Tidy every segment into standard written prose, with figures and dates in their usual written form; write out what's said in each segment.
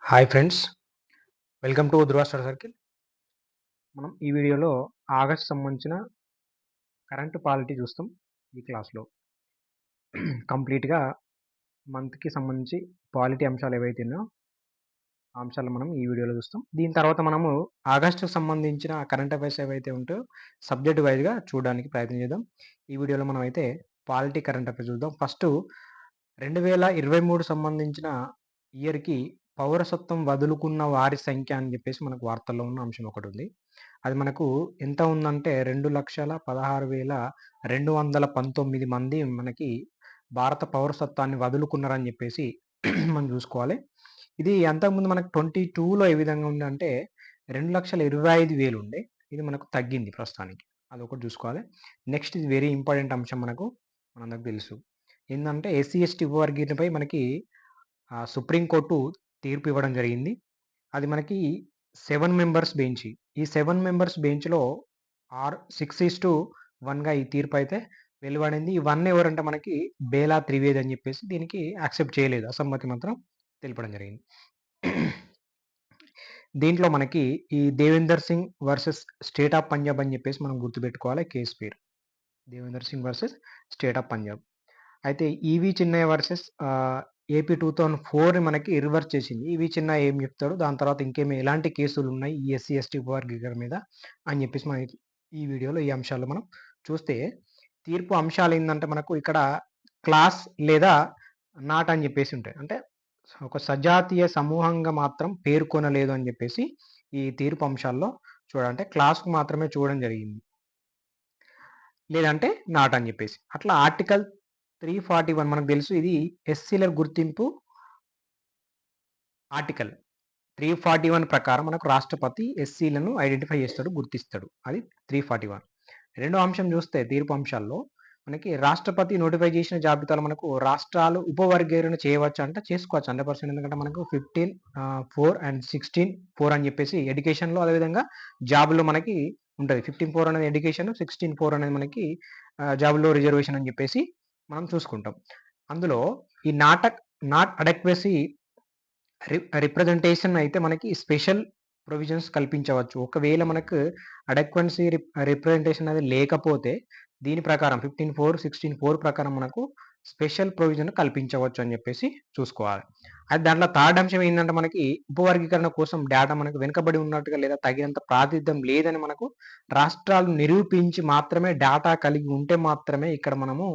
Hi friends. Welcome to Dhruva star circle. మనం ఈ వీడియోలో ఆగస్ట్ సంబంధించిన కరెంట్ పాలిటీ చూస్తాం ఈ క్లాస్‌లో. కంప్లీట్‌గా మంత్‌కి సంబంధించి పాలిటీ అంశాలు ఏవైతే ఉన్నాయో, ఆ అంశాలు మనం ఈ వీడియోలో చూస్తాం. దీని తర్వాత మనము ఆగస్ట్‌కి సంబంధించిన కరెంట్ అఫైర్స్ ఏవైతే ఉంటాయో సబ్జెక్ట్ వైస్‌గా చూడడానికి ప్రయత్నం చేద్దాం. ఈ వీడియోలో మనమైతే పాలిటీ కరెంట్ అఫైర్స్ చూద్దాం. ఫస్టు 2023 సంబంధించిన ఇయర్‌కి పౌరసత్వం వదులుకున్న వారి సంఖ్య అని చెప్పేసి మనకు వార్తల్లో ఉన్న అంశం ఒకటుంది. అది మనకు ఎంత ఉందంటే 2,16,219 మంది మనకి భారత పౌరసత్వాన్ని వదులుకున్నారని జెప్పేసి మనం జూసుకోవాలి. ఇది అంతకుముందు మనకు 22లో ఏ విధంగా ఉందంటే 2,25,000 ఉండే. ఇది మనకు తగ్గింది ప్రస్తుతానికి. అదొకటి జూసుకోవాలి. నెక్స్ట్ ఇది వెరీ ఇంపార్టెంట్ అంశం మనందరికి తెలుసు. ఏందంటే ఎస్సీ, ఎస్టీ ఉపవర్గీయులపై మనకి సుప్రీం కోర్టు తీర్పు ఇవ్వడం జరిగింది. అది మనకి 7 మెంబర్స్ బెంచ్. ఈ 7 మెంబర్స్ బెంచ్‌లో 6:1గా ఈ తీర్పయితే వెలువడింది. ఈ 1 ఎవరంటే మనకి బేలా త్రివేది అని జెప్పేసి దీనికి యాక్సెప్ట్ చేయలేదు. అసమ్మతి మాత్రం తెలపడం జరిగింది. దీంట్లో మనకి ఈ Devender Singh versus state of Punjab అని జెప్పేసి మనం గుర్తుపెట్టుకోవాలి కేస్ పేరు. Devender Singh versus state of Punjab. అయితే ఈవీ చిన్నయ్య వర్సెస్ ఏపీ 2004 మనకి రివర్స్ చేసింది. ఈవీ చిన్నయ్య ఏం చెప్తాడు, దాని తర్వాత ఎలాంటి కేసులున్నాయి ఈ ఎస్సీ, ఎస్టీ ఉపవర్గీకరణ మీద అని చెప్పేసి మనం ఈ వీడియోలో ఈ అంశాలు మనం చూస్తే, తీర్పు అంశాలేందంటే మనకు ఇక్కడ క్లాస్ లేదా నాట్ అని చెప్పేసి ఉంటాయి. అంటే ఒక సజాతీయ సమూహంగా మాత్రం పేర్కొనలేదు అని చెప్పేసి ఈ తీర్పు అంశాల్లో చూడాలంటే క్లాస్‌కు మాత్రమే చూడడం జరిగింది. లేదంటే నాట్ అని చెప్పేసి. అట్లా ఆర్టికల్ 341 మనకు తెలుసు ఇది ఎస్సీల గుర్తింపు ఆర్టికల్. 341 ప్రకారం మనకు రాష్ట్రపతి ఎస్సీలను ఐడెంటిఫై చేస్తాడు, గుర్తిస్తాడు. అది 341. రెండో అంశం చూస్తే తీర్పు అంశాల్లో మనకి రాష్ట్రపతి నోటిఫై చేసిన జాబితాలో మనకు రాష్ట్రాలు ఉపవర్గీకరణ చేయవచ్చు అంటే చేసుకోవచ్చు 100%. ఎందుకంటే మనకు 15(4) అండ్ 16(4) అని చెప్పేసి ఎడ్యుకేషన్‌లో అదేవిధంగా జాబ్‌లో మనకి ఉంటది. 15(4) అనేది ఎడ్యుకేషన్, 16(4) అనేది మనకి జాబ్‌లో రిజర్వేషన్ అని చెప్పేసి మనం చూసుకుంటాం. అందులో ఈ నాట్ అడెక్వసీ రిప్రజెంటేషన్ అయితే మనకి స్పెషల్ ప్రొవిజన్స్ కల్పించవచ్చు. ఒకవేళ మనకు అడెక్వెన్సీ రిప్రజెంటేషన్ అనేది లేకపోతే దీని ప్రకారం 15(4), 16(4) ప్రకారం మనకు స్పెషల్ ప్రొవిజన్ కల్పించవచ్చు అని చెప్పేసి చూసుకోవాలి. అయితే దాంట్లో థర్డ్ అంశం ఏందంటే మనకి ఉపవర్గీకరణ కోసం డేటా మనకు వెనుకబడి ఉన్నట్టుగా లేదా తగినంత ప్రాతినిధ్యం లేదని మనకు రాష్ట్రాలు నిరూపించి మాత్రమే డేటా కలిగి ఉంటే మాత్రమే ఇక్కడ మనము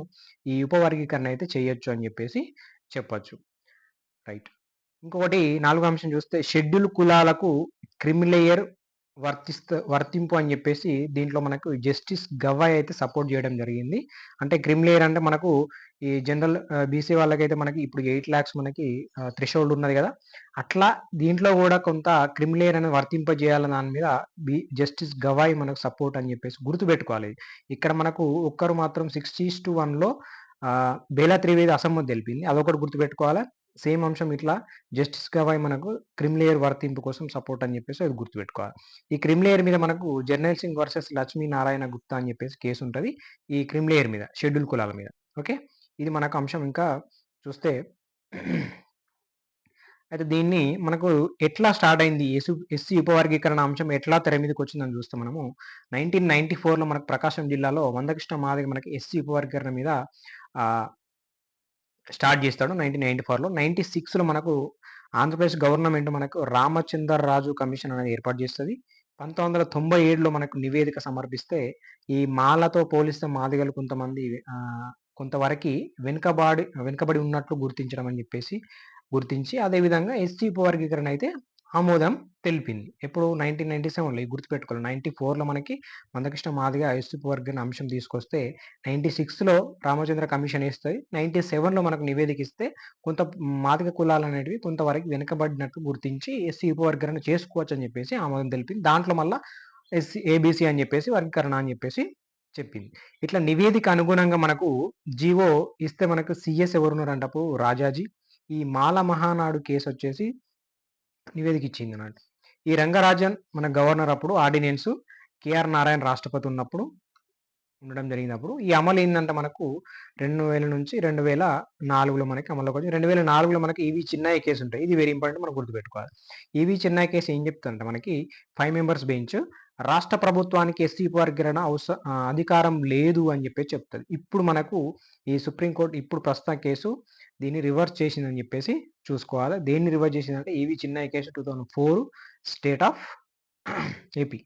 ఈ ఉపవర్గీకరణ అయితే చేయొచ్చు అని చెప్పేసి చెప్పొచ్చు. రైట్. ఇంకొకటి నాలుగో అంశం చూస్తే షెడ్యూల్ కులాలకు క్రిమిలేయర్ వర్తింపు అని చెప్పేసి దీంట్లో మనకు జస్టిస్ గవాయ్ అయితే సపోర్ట్ చేయడం జరిగింది. అంటే క్రిమిలేయర్ అంటే మనకు ఈ జనరల్ బీసీ వాళ్ళకైతే మనకి ఇప్పుడు 8 లాక్స్ మనకి థ్రెషోల్డ్ ఉన్నది కదా! అట్లా దీంట్లో కూడా కొంత క్రిమిలేయర్ అనేది వర్తింపజేయాలన్న దాని మీద జస్టిస్ గవాయ్ మనకు సపోర్ట్ అని చెప్పేసి గుర్తుపెట్టుకోవాలి. ఇక్కడ మనకు ఒక్కరు మాత్రం 60:1లో బేలా త్రివేది అసమ్మతి తెలిపింది. అదొకటి గుర్తుపెట్టుకోవాలా. సేమ్ అంశం ఇట్లా జస్టిస్ గవాయ్ మనకు క్రిమిలేయర్ వర్తింపు కోసం సపోర్ట్ అని చెప్పేసి అది గుర్తుపెట్టుకోవాలి. ఈ క్రిమిలేయర్ మీద మనకు జర్నల్ సింగ్ వర్సెస్ లక్ష్మీనారాయణ గుప్తా అని చెప్పేసి కేసు ఉంటది. ఈ క్రిమిలేయర్ మీద, షెడ్యూల్ కులాల మీద. ఓకే. ఇది మనకు అంశం. ఇంకా చూస్తే అయితే దీన్ని మనకు ఎట్లా స్టార్ట్ అయింది? ఎస్సీ ఉపవర్గీకరణ అంశం ఎట్లా తెర మీదకొచ్చిందని చూస్తే మనము 1994లో మనకు ప్రకాశం జిల్లాలో మందకృష్ణ మాదిగ మనకి ఎస్సీ ఉపవర్గీకరణ మీద ఆహ్, స్టార్ట్ చేస్తాడు 1994లో. 96లో మనకు ఆంధ్రప్రదేశ్ గవర్నమెంట్ మనకు రామచందర్ రాజు కమిషన్ అనేది ఏర్పాటు చేస్తది. 1997లో మనకు నివేదిక సమర్పిస్తే, ఈ మాలతో పోలిస్తే మాదిగలు కొంతమంది కొంతవరకి వెనుకబడి ఉన్నట్లు గుర్తించడం అని చెప్పేసి గుర్తించి, అదే విధంగా ఎస్సీ ఉపవర్గీకరణ అయితే ఆమోదం తెలిపింది. ఎప్పుడు 1997లో ఇది గుర్తుపెట్టుకోవాలి. 94లో మనకి మందకృష్ణ మాదిగ ఎస్సీ ఉపవర్గీకరణ అంశం తీసుకొస్తే, 96లో రామచంద్ర కమిషన్ ఏస్తది. 97లో మనకు నివేదిక ఇస్తే కొంత మాదిగ కులాలనేటివి కొంతవరకు వెనుకబడినట్లు గుర్తించి ఎస్సీ ఉపవర్గీకరణ చేసుకోవచ్చని చెప్పేసి ఆమోదం తెలిపింది. దాంట్లో మళ్ళా ఏబీసీ అని చెప్పేసి వర్గీకరణ అని చెప్పేసి చెప్పింది. ఇట్లా నివేదిక అనుగుణంగా మనకు జీవో ఇస్తే మనకు సీఎస్ ఎవరున్నారంటే అప్పుడు రాజాజీ. ఈ మాల మహానాడు కేసొచ్చేసి నివేదిక ఇచ్చిందన్నట్టు. ఈ రంగరాజన్ మన గవర్నర్ అప్పుడు ఆర్డినెన్స్, కేఆర్ నారాయణ రాష్ట్రపతి ఉన్నప్పుడు ఉండడం జరిగినప్పుడు ఈ అమలు ఏందంటే మనకు 2000 నుంచి 2004లో మనకి అమల్లోకి వచ్చింది. 2004లో మనకి ఈవీ చిన్నయ్య కేసు ఉంటాయి. ఇది వెరీ ఇంపార్టెంట్ మనం గుర్తుపెట్టుకోవాలి. ఈవీ చిన్నయ్య కేసు ఏం చెప్తుందంటే మనకి 5 మెంబర్స్ బెంచ్ రాష్ట్ర ప్రభుత్వానికి ఎస్సీ వర్గీకరణ అధికారం లేదు అని చెప్పేసి చెప్తది. ఇప్పుడు మనకు ఈ సుప్రీం కోర్ట్ ఇప్పుడు ప్రస్తుత కేసు దీన్ని రివర్స్ చేసిందని చెప్పేసి చూసుకోవాలి. దేన్ని రివర్స్ చేసిందంటే EV Chinnaiah case 2004 state of AP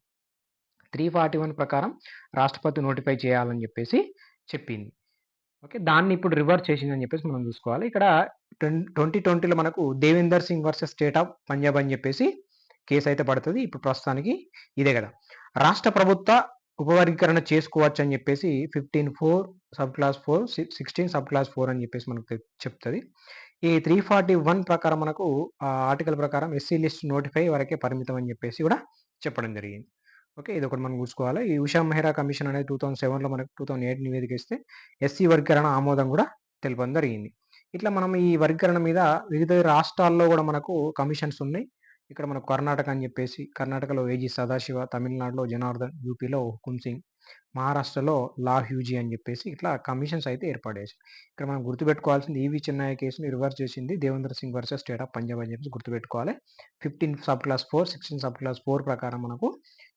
341 ప్రకారం రాష్ట్రపతి నోటిఫై చేయాలని చెప్పేసి చెప్పింది. ఓకే. దాన్ని ఇప్పుడు రివర్స్ చేసిందని చెప్పేసి మనం చూసుకోవాలి. ఇక్కడ 2020లో మనకు Devender Singh versus state of Punjab అని చెప్పేసి కేసు అయితే పడుతుంది. ఇప్పుడు ప్రస్తుతానికి ఇదే కదా. రాష్ట్ర ప్రభుత్వ ఉపవర్గీకరణ చేసుకోవచ్చు అని చెప్పేసి 15(4) సబ్ క్లాస్ 4, 16 సబ్ క్లాస్ 4 అని చెప్పేసి మనకు చెప్తుంది. ఈ 341 ప్రకారం మనకు ఆర్టికల్ ప్రకారం ఎస్సీ లిస్ట్ నోటిఫై వరకే పరిమితం అని చెప్పేసి కూడా చెప్పడం జరిగింది. ఓకే. ఇదొకటి మనం చూసుకోవాలి. ఈ ఉషా మెహ్రా కమిషన్ అనేది 2007లో మనకు 2008 నివేదిక ఇస్తే ఎస్సీ వర్గీకరణ ఆమోదం కూడా తెలపడం జరిగింది. ఇట్లా మనం ఈ వర్గీకరణ మీద వివిధ రాష్ట్రాల్లో కూడా మనకు కమిషన్స్ ఉన్నాయి. ఇక్కడ మనకు కర్ణాటక అని చెప్పేసి కర్ణాటకలో ఏజీ సదాశివ, తమిళనాడులో జనార్దన్, యూపీలో హుకుమ్ సింగ్, మహారాష్ట్రలో లా హ్యూజీ అని చెప్పేసి ఇట్లా కమిషన్స్ అయితే ఏర్పాటు చేశారు. ఇక్కడ మనం గుర్తుపెట్టుకోవాల్సింది ఈవీ చిన్నయ్య కేసుని రివర్స్ చేసింది Devendra Singh versus state of Punjab అని చెప్పేసి గుర్తుపెట్టుకోవాలి. 15 సబ్ క్లాస్ 4, 16 సబ్ క్లాస్ 4 ప్రకారం మనకు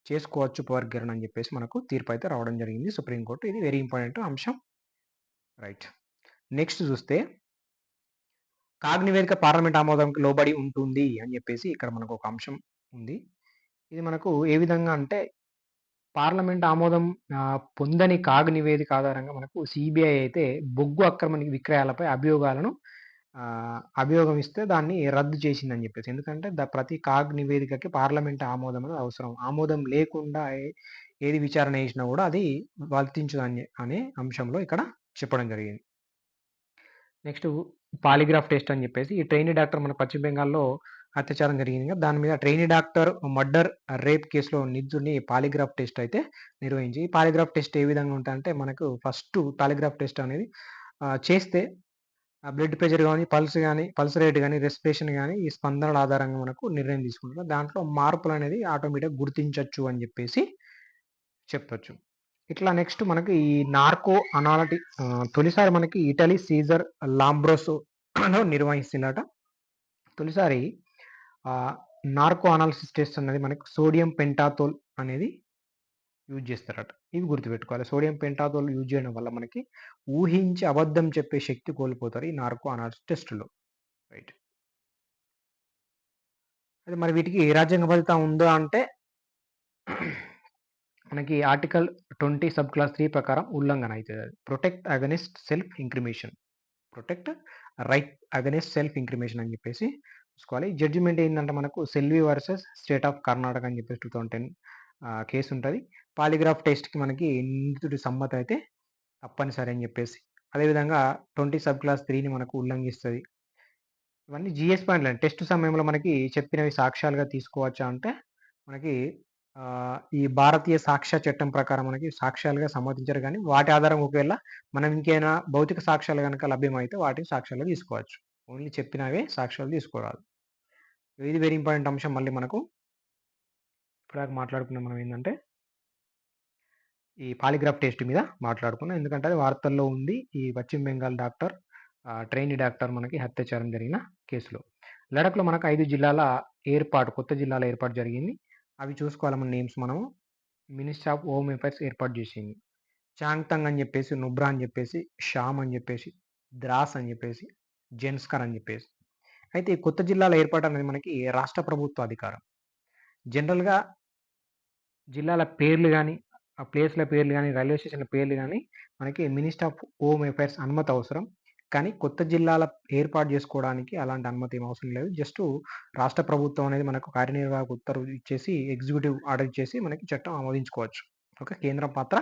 చేసుకోవచ్చు ఉపవర్గీకరణ అని చెప్పేసి మనకు తీర్పు అయితే రావడం జరిగింది సుప్రీంకోర్టు. ఇది వెరీ ఇంపార్టెంట్ అంశం. రైట్. నెక్స్ట్ చూస్తే కాగ్ నివేదిక పార్లమెంట్ ఆమోదంకి లోబడి ఉంటుంది అని చెప్పేసి ఇక్కడ మనకు ఒక అంశం ఉంది. ఇది మనకు ఏ విధంగా అంటే పార్లమెంట్ ఆమోదం పొందని కాగ్ నివేదిక ఆధారంగా మనకు సిబిఐ అయితే బొగ్గు అక్రమ విక్రయాలపై అభియోగం ఇస్తే దాన్ని రద్దు చేసిందని చెప్పేసి. ఎందుకంటే ప్రతి కాగ్ నివేదికకి పార్లమెంట్ ఆమోదం అనేది అవసరం. ఆమోదం లేకుండా ఏది విచారణ చేసినా కూడా అది వర్తించదు అనే అంశంలో ఇక్కడ చెప్పడం జరిగింది. నెక్స్ట్ పాలిగ్రాఫ్ టెస్ట్ అని చెప్పేసి ఈ ట్రైనీ డాక్టర్ మన పశ్చిమ బెంగాల్లో అత్యాచారం జరిగింది కదా, దాని మీద ట్రైనీ డాక్టర్ మర్డర్ రేప్ కేసులో నిందితుడిని పాలిగ్రాఫ్ టెస్ట్ అయితే నిర్వహించి ఈ పాలిగ్రాఫ్ టెస్ట్ ఏ విధంగా ఉంటుందంటే మనకు ఫస్ట్ పాలిగ్రాఫ్ టెస్ట్ అనేది చేస్తే బ్లడ్ ప్రెషర్ కానీ పల్స్ రేట్ కానీ రెస్పిరేషన్ కానీ ఈ స్పందనల ఆధారంగా మనకు నిర్ణయం తీసుకుంటారు. దాంట్లో మార్పులు అనేది ఆటోమేటిక్గా గుర్తించవచ్చు అని చెప్పేసి చెప్పొచ్చు. ఇట్లా నెక్స్ట్ మనకి ఈ నార్కో అనాలిటిక్ తొలిసారి మనకి ఇటలీ సీజర్ లాంబ్రోసో నిర్వహిస్తున్నట. తొలిసారి నార్కో అనాలిసిస్ టెస్ట్ అనేది మనకి సోడియం పెంటాతోల్ అనేది యూజ్ చేస్తారట. ఇవి గుర్తుపెట్టుకోవాలి. సోడియం పెంటాతోల్ యూజ్ చేయడం వల్ల మనకి ఊహించి అబద్ధం చెప్పే శక్తి కోల్పోతారు ఈ నార్కో అనాలిసిస్ టెస్టులో. రైట్. అది మరి వీటికి రాజ్యాంగబద్ధత ఉందా అంటే మనకి ఆర్టికల్ 20 సబ్ క్లాస్ 3 ప్రకారం ఉల్లంఘన అవుతుంది. అది protect against self incrimination, protect right against self incrimination అని చెప్పేసి చూసుకోవాలి. జడ్జిమెంట్ ఏంటంటే మనకు Selvi versus state of Karnataka అని చెప్పేసి 2010 కేసు ఉంటుంది. పాలిగ్రాఫ్ టెస్ట్కి మనకి నిందితుడి సమ్మతి అయితే తప్పనిసరి అని చెప్పేసి. అదేవిధంగా 20 సబ్ క్లాస్ 3ని మనకు ఉల్లంఘిస్తుంది. ఇవన్నీ జిఎస్ పాయింట్లు. టెస్ట్ సమయంలో మనకి చెప్పినవి సాక్ష్యాలుగా తీసుకోవచ్చా అంటే మనకి ఈ భారతీయ సాక్ష్య చట్టం ప్రకారం మనకి సాక్ష్యాలుగా సమ్మతించరు, కానీ వాటి ఆధారం ఒకవేళ మనం ఇంకేమైనా భౌతిక సాక్ష్యాలు కనుక లభ్యమైతే వాటిని సాక్ష్యాలుగా తీసుకోవచ్చు. ఓన్లీ చెప్పినవే సాక్ష్యాలు తీసుకోరాదు. ఇది వెరీ ఇంపార్టెంట్ అంశం. మళ్ళీ మనకు ఇప్పుడు మాట్లాడుకున్నాం మనం ఏంటంటే ఈ పాలిగ్రాఫ్ టెస్ట్ మీద మాట్లాడుకున్నాం. ఎందుకంటే అది వార్తల్లో ఉంది. ఈ పశ్చిమ బెంగాల్ డాక్టర్ ట్రైనీ డాక్టర్ మనకి హత్యాచారం జరిగిన కేసులో. లడఖ్లో మనకు 5 జిల్లాల కొత్త జిల్లాల ఏర్పాటు జరిగింది. అవి చూసుకోవాలి మన నేమ్స్. మనము మినిస్ట్రీ ఆఫ్ హోమ్ అఫైర్స్ ఏర్పాటు చేసింది. చాంగ్తంగ్ అని చెప్పేసి, నుబ్రా అని చెప్పేసి, షామ్ అని చెప్పేసి, ద్రాస్ అని చెప్పేసి, జెన్స్కర్ అని చెప్పేసి. అయితే ఈ కొత్త జిల్లాల ఏర్పాటు అనేది మనకి రాష్ట్ర ప్రభుత్వ అధికారం. జనరల్గా జిల్లాల పేర్లు కానీ ఆ ప్లేస్ల పేర్లు కానీ రైల్వే స్టేషన్ల పేర్లు కానీ మనకి మినిస్ట్రీ ఆఫ్ హోమ్ అఫైర్స్ అనుమతి అవసరం. కానీ కొత్త జిల్లాల ఏర్పాటు చేసుకోవడానికి అలాంటి అనుమతి ఏం అవసరం లేదు. జస్ట్ రాష్ట్ర ప్రభుత్వం అనేది మనకు కార్యనిర్వాహక ఉత్తర్వు ఇచ్చేసి ఎగ్జిక్యూటివ్ ఆర్డర్ ఇచ్చేసి మనకి చట్టం ఆమోదించుకోవచ్చు. ఓకే. కేంద్రం పాత్ర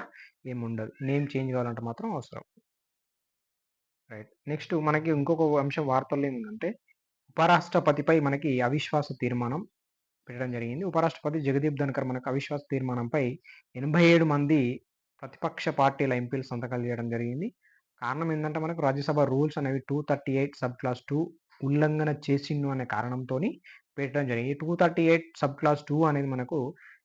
ఏముండదు. నేమ్ చేంజ్ కావాలంటే మాత్రం అవసరం. రైట్. నెక్స్ట్ మనకి ఇంకొక అంశం వార్తల్లో ఏముందంటే ఉపరాష్ట్రపతిపై మనకి అవిశ్వాస తీర్మానం పెట్టడం జరిగింది. ఉపరాష్ట్రపతి జగదీప్ ధన్కర్ మనకు అవిశ్వాస తీర్మానంపై 87 మంది ప్రతిపక్ష పార్టీల ఎంపీలు సంతకాలు చేయడం జరిగింది. కారణం ఏంటంటే మనకు రాజ్యసభ రూల్స్ అనేవి 238 సబ్ క్లాస్ 2 ఉల్లంఘన చేసిండు అనే కారణంతో పెట్టడం జరిగింది. 238 సబ్ క్లాస్ 2 అనేది మనకు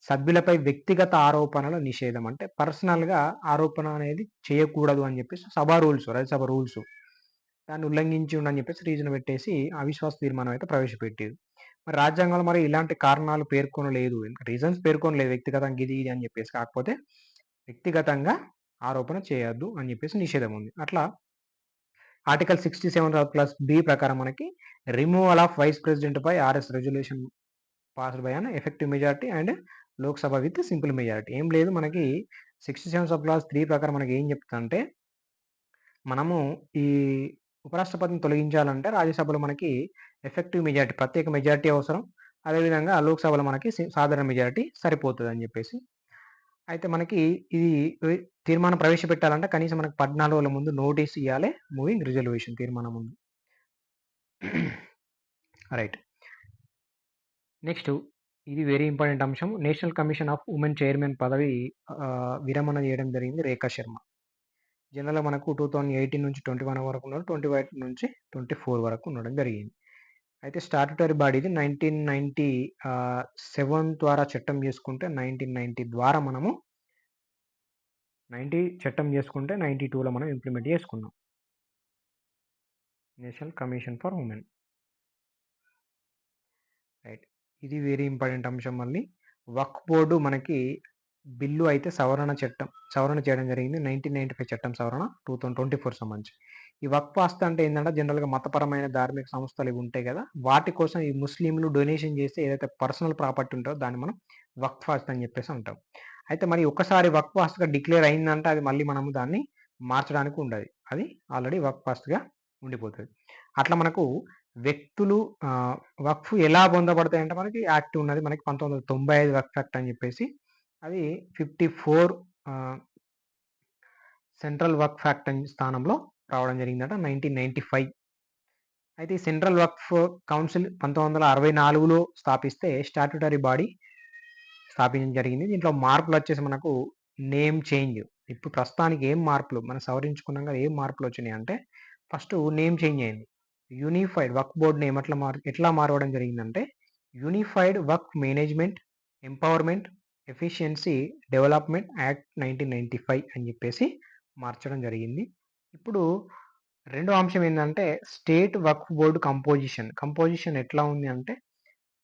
సభ్యులపై వ్యక్తిగత ఆరోపణల నిషేధం. అంటే పర్సనల్‌గా ఆరోపణ అనేది చేయకూడదు అని చెప్పేసి సభ రూల్స్, రాజ్యసభ రూల్స్. దాన్ని ఉల్లంఘించి ఉండని చెప్పేసి రీజన్ పెట్టేసి అవిశ్వాస తీర్మానం అయితే ప్రవేశపెట్టిర్రు. మరి రాజ్యాంగంలో మరి ఇలాంటి కారణాలు పేర్కొనలేదు. రీజన్స్ పేర్కొనలేదు వ్యక్తిగతంగా ఇది, ఇది అని చెప్పేసి. కాకపోతే వ్యక్తిగతంగా ఆరోపణ చేయొద్దు అని చెప్పేసి నిషేధం ఉంది. అట్లా ఆర్టికల్ 67 ప్రకారం మనకి removal of vice president by RS resolution passed by an effective majority and Lok Sabha with simple majority. ఏం లేదు మనకి 67 ప్రకారం మనకి ఏం చెప్తుందంటే, మనము ఈ ఉపరాష్ట్రపతిని తొలగించాలంటే రాజ్యసభలో మనకి ఎఫెక్టివ్ మెజారిటీ, ప్రత్యేక మెజారిటీ అవసరం. అదేవిధంగా లోక్‌సభలో మనకి సాధారణ మెజారిటీ సరిపోతదని చెప్పేసి. అయితే మనకి ఇది తీర్మానం ప్రవేశపెట్టాలంటే కనీసం మనకు 14 రోజుల ముందు నోటీస్ ఇయ్యాలే మూవింగ్ రిజల్యూషన్ తీర్మానం ముందు. రైట్. నెక్స్ట్ ఇది వెరీ ఇంపార్టెంట్ అంశం. National commission of women chairman పదవి విరమణ చేయడం జరిగింది రేఖా శర్మ. జనరల్‌గా మనకు 2018 నుంచి 21 వరకు ఉన్నారు. 25 నుంచి 24 వరకు ఉండడం జరిగింది. అయితే స్టాట్యుటరీ బాడీ ఇది 1997 ద్వారా చట్టం చేసుకుంటే 1990 ద్వారా మనము 90 చట్టం చేసుకుంటే 92లో మనం ఇంప్లిమెంట్ చేసుకున్నాం. National commission for women. Right. ఇది వెరీ ఇంపార్టెంట్ అంశం మళ్ళీ. వక్ఫ్ బోర్డు మనకి బిల్లు అయితే సవరణ చేయడం జరిగింది. 1995 చట్టం సవరణ 2024 సంబంధించి. ఈ వక్ఫ్ ఆస్తి అంటే ఏంటంటే జనరల్‌గా మతపరమైన ధార్మిక సంస్థలు ఇవి ఉంటాయి కదా! వాటి కోసం ఈ ముస్లింలు డొనేషన్ చేస్తే ఏదైతే పర్సనల్ ప్రాపర్టీ ఉంటదో దాన్ని మనం వక్ఫ్ ఆస్తి అని చెప్పేసి అంటాం. అయితే మరి ఒక్కసారి వక్ఫ్ ఆస్తిగా డిక్లేర్ అయిందంటే అది మళ్ళీ మనము దాన్ని మార్చడానికి ఉండదు. అది ఆల్రెడీ వక్ఫ్ ఆస్తిగా ఉండిపోతది. అట్లా మనకు వ్యక్తులు వక్ఫ్ ఎలా పొందబడతాయంటే మనకి యాక్ట్ ఉన్నది. మనకి 1995 వక్ఫ్ యాక్ట్ అని చెప్పేసి. అది 54 సెంట్రల్ వక్ఫ్ యాక్ట్ అని స్థానంలో రావడం జరిగిందట 1995. అయితే ఈ సెంట్రల్ వక్ఫ్ కౌన్సిల్ 1964లో స్థాపిస్తే స్టాట్యుటరీ బాడీ స్థాపించడం జరిగింది. దీంట్లో మార్పులొచ్చేసి మనకు నేమ్ చేంజ్. ఇప్పుడు ప్రస్తుతానికి ఏం మార్పులు మనం సవరించుకున్నాం కదా! ఏం మార్పులొచ్చినాయి అంటే ఫస్ట్ నేమ్ చేంజ్ అయింది. యూనిఫైడ్ వక్ఫ్ బోర్డ్ నేమ్ ఎట్లా మారవడం జరిగిందంటే unified Waqf management, empowerment, efficiency development act 1995 అని చెప్పేసి మార్చడం జరిగింది. ఇప్పుడు రెండో అంశం ఏందంటే స్టేట్ వక్ఫ్ బోర్డ్ కంపోజిషన్ ఎట్లా ఉంది అంటే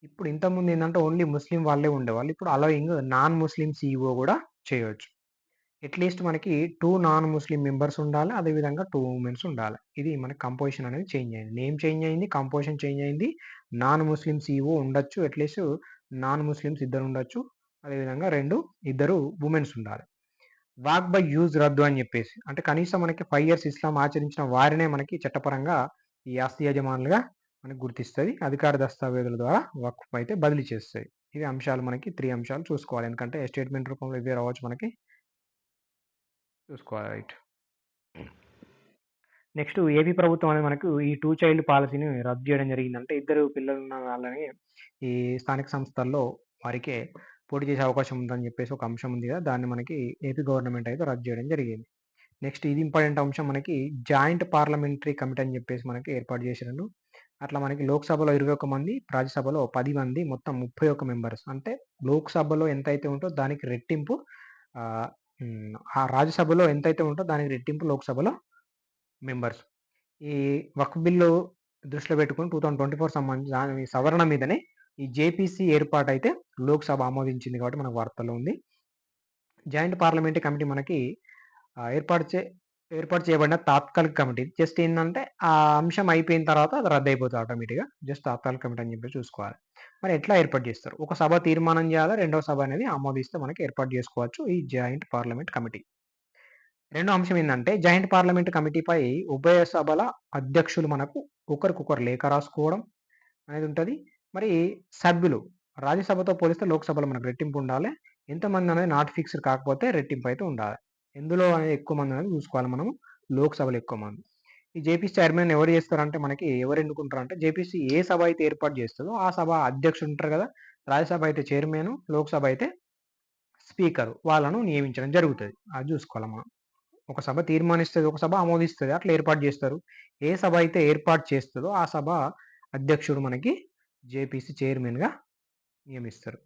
ఇప్పుడు ఇంతకుముందు ఏందంటే ఓన్లీ ముస్లిం వాళ్ళే ఉండేవాళ్ళు. ఇప్పుడు అలౌయింగ్ నాన్ ముస్లిం సీఈఓ కూడా చేయొచ్చు. అట్‌లీస్ట్ మనకి 2 నాన్ ముస్లిం మెంబర్స్ ఉండాలి. అదేవిధంగా 2 వుమెన్స్ ఉండాలి. ఇది మనకి కంపోజిషన్ అనేది చేంజ్ అయింది. నేమ్ చేంజ్ అయింది. కంపోజిషన్ చేంజ్ అయింది. నాన్ ముస్లిం సీఈఓ ఉండొచ్చు. అట్‌లీస్ట్ నాన్ ముస్లిమ్స్ ఇద్దరు ఉండొచ్చు. అదేవిధంగా ఇద్దరు వుమెన్స్ ఉండాలి. వాక్ బై యూజ్ రద్దు అని చెప్పేసి. అంటే కనీసం మనకి 5 ఇయర్స్ ఇస్లాం ఆచరించిన వారినే మనకి చట్టపరంగా ఈ ఆస్తి యజమానులుగా మనకు గుర్తిస్తది. అధికార దస్తావేజుల ద్వారా వక్ఫ్ అయితే బదిలీ చేస్తది. ఇవి అంశాలు మనకి 3 అంశాలు చూసుకోవాలి. ఎందుకంటే స్టేట్మెంట్ రూపంలో ఇవే రావచ్చు మనకి. చూసుకోవాలి. రైట్. నెక్స్ట్ ఏపీ ప్రభుత్వం అనేది మనకు ఈ 2 చైల్డ్ పాలిసీని రద్దు చేయడం జరిగింది. అంటే ఇద్దరు పిల్లలున్న వాళ్ళని ఈ స్థానిక సంస్థల్లో వారికే పోటీ చేసే అవకాశం ఉందని చెప్పేసి ఒక అంశం ఉంది కదా! దాన్ని మనకి ఏపీ గవర్నమెంట్ అయితే రద్దు చేయడం జరిగింది. నెక్స్ట్ ఇది ఇంపార్టెంట్ అంశం మనకి జాయింట్ పార్లమెంటరీ కమిటీ అని చెప్పేసి మనకి ఏర్పాటు చేసిండ్రు. అట్లా మనకి లోక్‌సభలో 21 మంది, రాజ్యసభలో 10 మంది, మొత్తం 31 మెంబర్స్. అంటే లోక్‌సభలో ఎంతైతే ఉంటదో దానికి రెట్టింపు ఆ రాజ్యసభలో ఎంతైతే ఉంటదో దానికి రెట్టింపు లోక్‌సభలో మెంబర్స్. ఈ వక్ఫ్ బిల్లు దృష్టిలో పెట్టుకొని 2024 సంబంధించి దాని సవరణ మీదనే ఈ జేపీసీ ఏర్పాటైతే లోక్‌సభ ఆమోదించింది కాబట్టి మనకు వార్తల్లో ఉంది. జాయింట్ పార్లమెంటరీ కమిటీ మనకి ఏర్పాటు చేయబడిన తాత్కాలిక కమిటీ. జస్ట్ ఏందంటే ఆ అంశం అయిపోయిన తర్వాత అది రద్దయిపోతది ఆటోమేటిక్‌గా. జస్ట్ తాత్కాలిక కమిటీ అని చెప్పేసి చూసుకోవాలి. మరి ఎట్లా ఏర్పాటు చేస్తారు? ఒక సభ తీర్మానం చేయాలా, రెండవ సభ అనేది ఆమోదిస్తే మనకి ఏర్పాటు చేసుకోవచ్చు ఈ జాయింట్ పార్లమెంట్ కమిటీ. రెండో అంశం ఏందంటే జాయింట్ పార్లమెంట్ కమిటీపై ఉభయ సభల అధ్యక్షులు మనకు ఒకరికొకరు లేఖ రాసుకోవడం అనేది ఉంటది. మరి సభ్యులు రాజ్యసభతో పోలిస్తే లోక్‌సభలో మనకు రెట్టింపు ఉండాలి. ఎంతమంది అనేది నాట్ ఫిక్స్‌డ్ కాకపోతే రెట్టింపు అయితే ఉండాలి. ఎందులో అనేది ఎక్కువ మంది అనేది చూసుకోవాలి మనము. లోక్‌సభలో ఎక్కువ మంది. ఈ జేపీసీ చైర్మన్ ఎవరు చేస్తారంటే మనకి ఎవరు ఎన్నుకుంటారంటే జేపీసీ ఏ సభ అయితే ఏర్పాటు చేస్తదో ఆ సభ అధ్యక్షుడు ఉంటారు కదా! రాజ్యసభ అయితే చైర్మన్, లోక్‌సభ అయితే స్పీకర్ వాళ్ళను నియమించడం జరుగుతది. అది చూసుకోవాలి మనం. ఒక సభ తీర్మానిస్తది. ఒక సభ ఆమోదిస్తది. అట్లా ఏర్పాటు చేస్తారు. ఏ సభ అయితే ఏర్పాటు చేస్తదో ఆ సభ అధ్యక్షుడు మనకి జేపీసీ చైర్మన్‌గా నియమిస్తారు.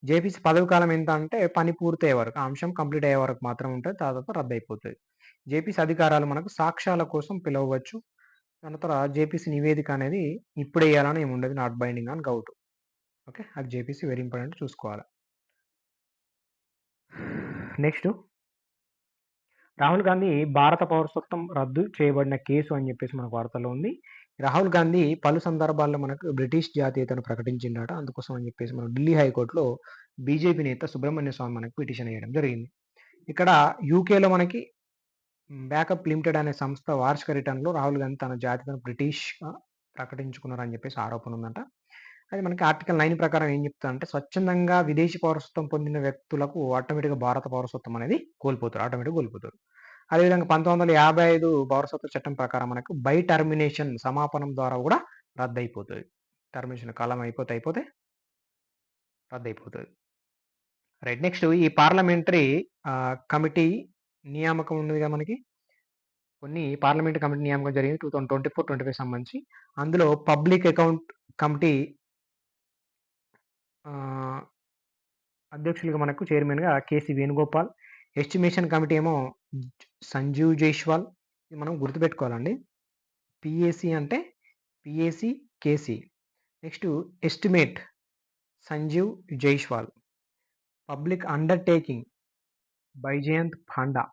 జేపీసీ పదవి కాలం ఎంత అంటే పని పూర్తయ్యే వరకు. ఆ అంశం కంప్లీట్ అయ్యే వరకు మాత్రం ఉంటది. తర్వాత రద్దయిపోతది. జేపీసీ అధికారాలు మనకు సాక్ష్యాల కోసం పిలవవచ్చు. దాని తర్వాత జేపీసీ నివేదిక అనేది ఇప్పుడేయాలని ఏముండదు. Not binding on govt. Okay. అది జేపీసీ వెరీ ఇంపార్టెంట్ చూసుకోవాలి. నెక్స్ట్ రాహుల్ గాంధీ భారత పౌరసత్వం రద్దు చేయబడిన కేసు అని చెప్పేసి మనకు వార్తల్లో ఉంది. రాహుల్ గాంధీ పలు సందర్భాల్లో మనకు బ్రిటిష్ జాతీయతను ప్రకటించిండట. అందుకోసం అని చెప్పేసి మనం ఢిల్లీ హైకోర్టులో బీజేపీ నేత సుబ్రహ్మణ్య స్వామి మనకు పిటిషన్ వేయడం జరిగింది. ఇక్కడ యూకేలో మనకి బ్యాకప్ లిమిటెడ్ అనే సంస్థ వార్షిక రిటర్న్‌లో రాహుల్ గాంధీ తన జాతీయతను బ్రిటిష్‌గా ప్రకటించుకున్నారని చెప్పేసి ఆరోపణ ఉందంట. అది మనకి ఆర్టికల్ 9 ప్రకారం ఏం చెప్తదంటే స్వచ్ఛందంగా విదేశీ పౌరసత్వం పొందిన వ్యక్తులకు ఆటోమేటిక్‌గా భారత పౌరసత్వం అనేది కోల్పోతారు. ఆటోమేటిక్‌గా కోల్పోతారు. అదేవిధంగా 1955 పౌరసత్వ చట్టం ప్రకారం మనకు బై టర్మినేషన్ సమాపనం ద్వారా కూడా రద్దయిపోతది. టర్మినేషన్ కాలం అయిపోతే రద్దయిపోతది. రైట్. నెక్స్ట్ ఈ పార్లమెంటరీ కమిటీ నియామకం ఉన్నదిగా మనకి. కొన్ని పార్లమెంటరీ కమిటీ నియామకం జరిగింది 2024, 25 సంబంధించి. అందులో పబ్లిక్ అకౌంట్ కమిటీ ఆహ్, అధ్యక్షులుగా మనకు చైర్మన్‌గా కేసీ వేణుగోపాల్. ఎస్టిమేషన్ కమిటీ ఏమో సంజీవ్ జైష్వాల్. ఇది మనం గుర్తుపెట్టుకోవాలండి. పీఏసీ అంటే PAC, KC. Next estimate Sanjeev Jaiswal. Public undertaking Baijayant Panda.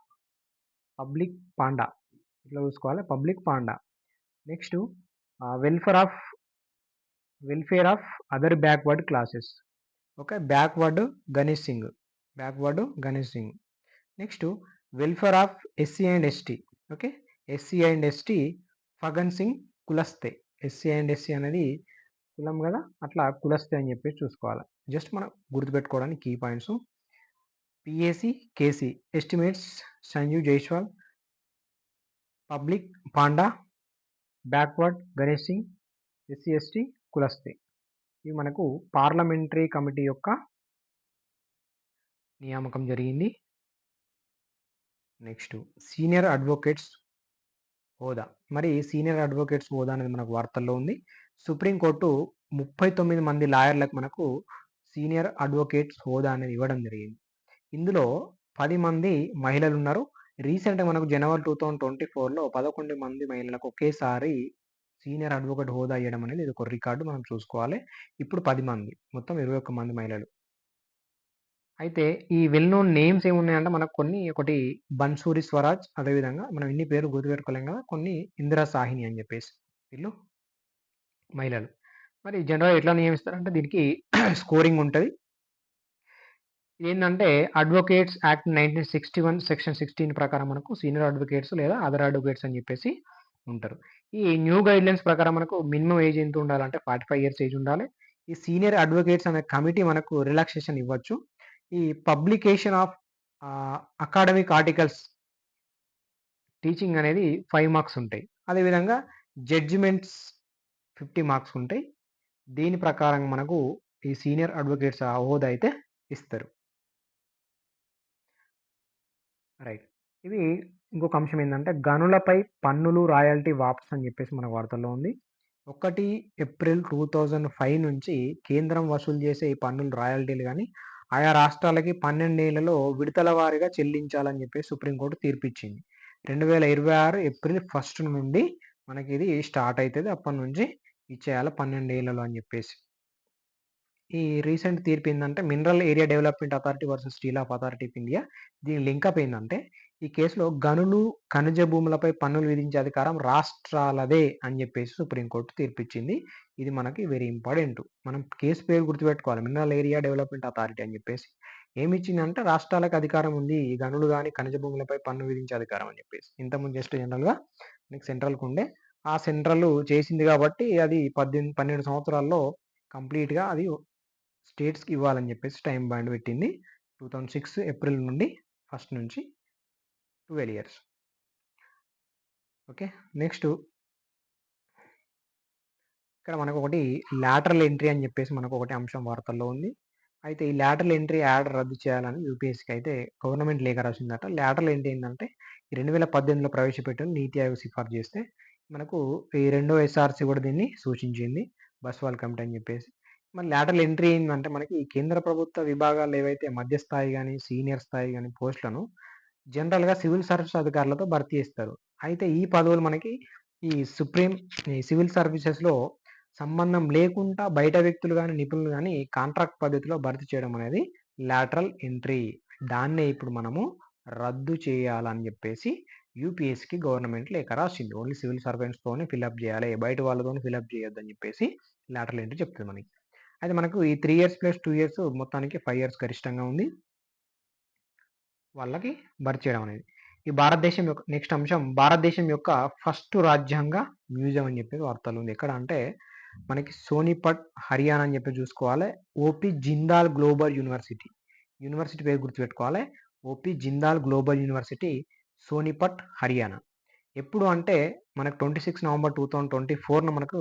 Public Panda. ఇట్లా చూసుకోవాలి. Public Panda. Next welfare of other backward classes. Okay. Ganesh Singh. Ganesh Singh. Next welfare of SC and ST. Okay. SC and ST Faggan Singh Kulaste. SC and SC అనేది కులం కదా, అట్లా కులస్తే అని చెప్పేసి చూసుకోవాలి. జస్ట్ మనం గుర్తుపెట్టుకోవడానికి key points. PAC, KC, estimates Sanjeev Jaiswal, public Panda, backward Ganesh Singh, SC ST Kulaste. ఇవి మనకు పార్లమెంటరీ కమిటీ యొక్క నియామకం జరిగింది. నెక్స్ట్ సీనియర్ అడ్వకేట్స్ హోదా. మరి సీనియర్ అడ్వకేట్స్ హోదా అనేది మనకు వార్తల్లో ఉంది. సుప్రీంకోర్టు 39 మంది లాయర్లకు మనకు సీనియర్ అడ్వకేట్స్ హోదా అనేది ఇవ్వడం జరిగింది. ఇందులో 10 మంది మహిళలున్నారు. రీసెంట్‌గా మనకు జనవరి 2024లో 11 మంది మహిళలకు ఒకేసారి సీనియర్ అడ్వకేట్ హోదా ఇయ్యడం అనేది ఇది ఒక రికార్డ్ మనం చూసుకోవాలి. ఇప్పుడు 10 మంది. మొత్తం 21 మంది మహిళలు. అయితే ఈ వెల్ నోన్ నేమ్స్ ఏమున్నాయంటే మనకు ఒకటి బన్సూరి స్వరాజ్, అదేవిధంగా మనం ఇన్ని పేర్లు గుర్తుపెట్టుకోలేం కదా! కొన్ని ఇందిరా సాహిని అని చెప్పేసి. వీళ్ళు మహిళలు. మరి జనరల్‌గా ఎట్లా నియమిస్తారంటే దీనికి స్కోరింగ్ ఉంటది. ఏందంటే అడ్వొకేట్స్ యాక్ట్ 1961 సెక్షన్ 16 ప్రకారం మనకు సీనియర్ అడ్వకేట్స్ లేదా అదర్ అడ్వకేట్స్ అని చెప్పేసి ఉంటారు. ఈ న్యూ గైడ్‌లైన్స్ ప్రకారం మనకు మినిమమ్ ఏజ్ ఎంత ఉండాలంటే 45 ఇయర్స్ ఏజ్ ఉండాలి. ఈ సీనియర్ అడ్వకేట్స్ అనే కమిటీ మనకు రిలాక్సేషన్ ఇవ్వచ్చు. ఈ publication of academic articles teaching అనేది 5 మార్క్స్ ఉంటాయి. అదేవిధంగా జడ్జిమెంట్స్ 50 మార్క్స్ ఉంటాయి. దీని ప్రకారం మనకు ఈ సీనియర్ అడ్వకేట్స్ ఆ హోదా అయితే ఇస్తారు. రైట్. ఇది ఇంకొక అంశం ఏందంటే గనులపై పన్నులు, రాయల్టీ వాపస్ అని చెప్పేసి మన వార్తల్లో ఉంది. 1 ఏప్రిల్ 2005 నుంచి కేంద్రం వసూలు చేసే ఈ పన్నులు, రాయల్టీలు గాని ఆయా రాష్ట్రాలకి 12 ఏళ్లలో విడతల వారీగా చెల్లించాలని చెప్పేసి సుప్రీంకోర్టు తీర్పిచ్చింది. 2026 ఏప్రిల్ 1 నుండి మనకి ఇది స్టార్ట్ అయితది. అప్పటినుంచి ఇచ్చేయాలి 12 ఏళ్లలో అని చెప్పేసి. ఈ రీసెంట్ తీర్పు ఏందంటే mineral area development authority versus steel authority of India. దీని లింకప్ ఏందంటే ఈ కేసులో గనులు, ఖనిజ భూములపై పన్నులు విధించే అధికారం రాష్ట్రాలదే అని చెప్పేసి సుప్రీంకోర్టు తీర్పిచ్చింది. ఇది మనకి వెరీ ఇంపార్టెంట్. మనం కేసు పేరు గుర్తుపెట్టుకోవాలి. మినరల్ ఏరియా డెవలప్‌మెంట్ అథారిటీ అని చెప్పేసి. ఏమిచ్చిందంటే రాష్ట్రాలకు అధికారం ఉంది. ఈ గనులు గాని, ఖనిజ భూములపై పన్ను విధించే అధికారం అని చెప్పేసి. ఇంతకుముందు జస్ట్ జనరల్‌గా మనకి సెంట్రల్‌కి ఉండే. ఆ సెంట్రల్ చేసింది కాబట్టి అది 12 సంవత్సరాల్లో కంప్లీట్‌గా అది స్టేట్స్‌కి ఇవ్వాలని చెప్పేసి టైమ్ బాండ్ పెట్టింది. 2006 ఏప్రిల్ నుండి 1 నుంచి 12 ఇయర్స్. ఓకే. నెక్స్ట్ ఇక్కడ మనకొకటి లాటరల్ ఎంట్రీ అని చెప్పేసి మనకొకటి అంశం వార్తల్లో ఉంది. అయితే ఈ లాటరల్ ఎంట్రీ యాడ్ రద్దు చేయాలని యూపీఎస్సీకి అయితే గవర్నమెంట్ లేఖ రాసిందట. లాటరల్ ఎంట్రీ ఏందంటే ఈ 2018లో ప్రవేశపెట్టిన నీతి ఆయోగ్ సిఫార్సు చేస్తే మనకు ఈ రెండో ఎస్ఆర్‌సీ కూడా దీన్ని సూచించింది. బస్వాల్ కమిటీ అని చెప్పేసి. మరి లాటరల్ ఎంట్రీ ఏందంటే మనకి ఈ కేంద్ర ప్రభుత్వ విభాగాలు ఏవైతే మధ్య స్థాయి గాని, సీనియర్ స్థాయి గాని పోస్టులను జనరల్‌గా సివిల్ సర్వీస్ అధికారులతో భర్తీ చేస్తారు. అయితే ఈ పదవులు మనకి ఈ సుప్రీం ఈ సివిల్ సర్వీసెస్‌లో సంబంధం లేకుండా బయట వ్యక్తులు గాని, నిపుణులు గాని కాంట్రాక్ట్ పద్ధతిలో భర్తీ చేయడం అనేది లాటరల్ ఎంట్రీ. దాన్నే ఇప్పుడు మనము రద్దు చేయాలని జెప్పేసి యూపీఎస్‌కి గవర్నమెంట్ లేఖ రాసింది. ఓన్లీ సివిల్ సర్వెంట్స్‌తోనే ఫిలప్ జేయాలి. బయట వాళ్ళతోని ఫిలప్ చేయొద్దని జెప్పేసి లాటరల్ ఎంట్రీ చెప్తుంది మనకి. అయితే మనకు ఈ 3 ఇయర్స్ ప్లస్ 2 ఇయర్స్ మొత్తానికి 5 ఇయర్స్ గరిష్టంగా ఉంది. వాళ్ళకి భర్తీ చేయడం అనేది. ఈ భారతదేశం యొక్క నెక్స్ట్ అంశం భారతదేశం యొక్క ఫస్ట్ రాజ్యాంగ మ్యూజియం అని చెప్పేసి వార్తలు ఉంది. ఎక్కడ అంటే మనకి సోనిపట్ హర్యానా అని చెప్పి చూసుకోవాలి. OP Jindal global university. University పేరు గుర్తుపెట్టుకోవాలి. OP Jindal global university Sonipat Haryana. ఎప్పుడు అంటే మనకు 26 నవంబర్ 2024న మనకు